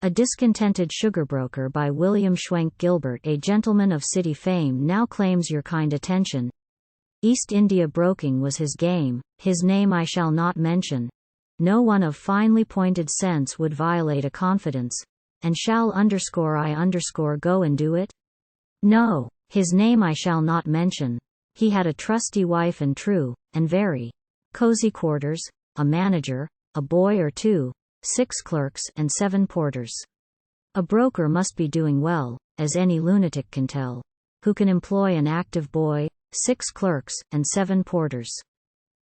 A Discontented Sugar Broker by William Schwenck Gilbert. A gentleman of city fame now claims your kind attention. East India broking was his game, his name I shall not mention. No one of finely pointed sense would violate a confidence. And shall I go and do it? No, his name I shall not mention. He had a trusty wife and true, and very cosy quarters, a manager, a boy or two, 6 clerks and 7 porters. A broker must be doing well, as any lunatic can tell, who can employ an active boy, 6 clerks, and 7 porters.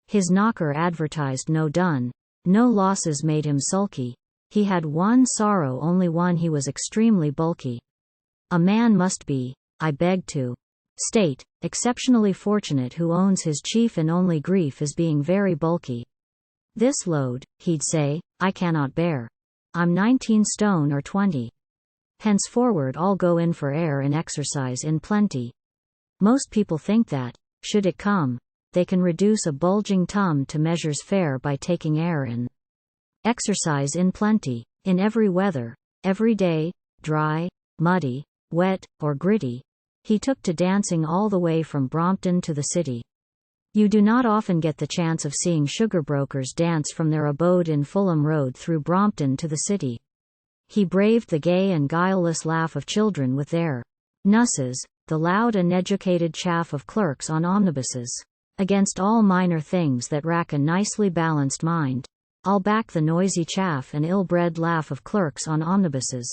His knocker advertised no done, no losses made him sulky. He had one sorrow, only one: he was extremely bulky. A man must be, I beg to state, exceptionally fortunate who owns his chief and only grief is being very bulky. This load, he'd say, I cannot bear. I'm 19 stone or 20. Henceforward I'll go in for air and exercise in plenty. Most people think that, should it come, they can reduce a bulging tum to measures fair by taking air and exercise in plenty, in every weather, every day, dry, muddy, wet, or gritty. He took to dancing all the way from Brompton to the city. You do not often get the chance of seeing sugar brokers dance from their abode in Fulham Road through Brompton to the city. He braved the gay and guileless laugh of children with their nusses, the loud uneducated chaff of clerks on omnibuses. Against all minor things that rack a nicely balanced mind, I'll back the noisy chaff and ill-bred laugh of clerks on omnibuses.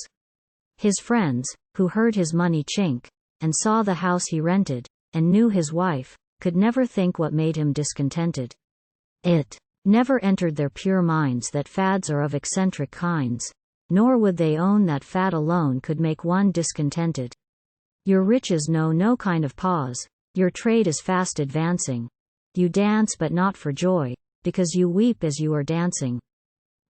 His friends, who heard his money chink, and saw the house he rented, and knew his wife, could never think what made him discontented. It never entered their pure minds that fads are of eccentric kinds, nor would they own that fad alone could make one discontented. Your riches know no kind of pause, your trade is fast advancing. You dance but not for joy, because you weep as you are dancing.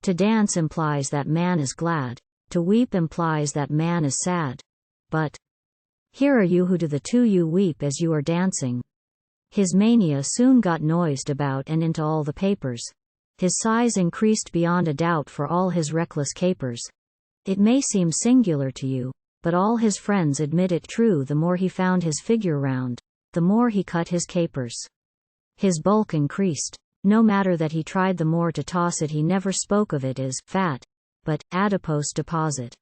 To dance implies that man is glad, to weep implies that man is sad. But here are you who do the two: you weep as you are dancing. His mania soon got noised about and into all the papers. His size increased beyond a doubt for all his reckless capers. It may seem singular to you, but all his friends admit it true. The more he found his figure round, the more he cut his capers. His bulk increased. No matter that he tried the more to toss it, he never spoke of it as fat, but adipose deposit.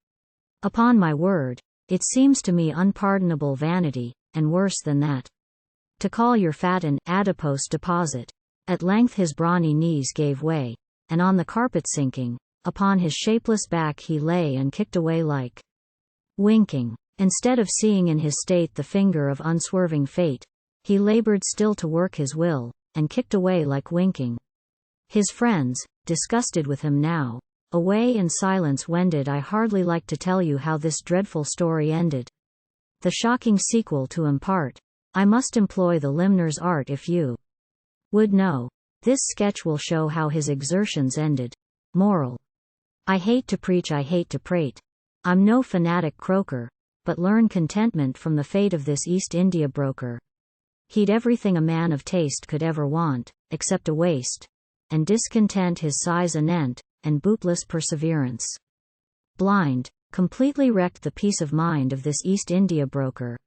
Upon my word, it seems to me unpardonable vanity, and worse than that, to call your fat an adipose deposit. At length his brawny knees gave way, and on the carpet sinking, upon his shapeless back he lay and kicked away like winking. Instead of seeing in his state the finger of unswerving fate, he labored still to work his will, and kicked away like winking. His friends, disgusted with him now, away in silence wended. I hardly like to tell you how this dreadful story ended. The shocking sequel to impart, I must employ the limner's art if you would know. This sketch will show how his exertions ended. Moral: I hate to preach, I hate to prate. I'm no fanatic croaker, but learn contentment from the fate of this East India broker. He'd everything a man of taste could ever want, except a waist, and discontent his size anent, and bootless perseverance. Blind, completely wrecked the peace of mind of this East India broker.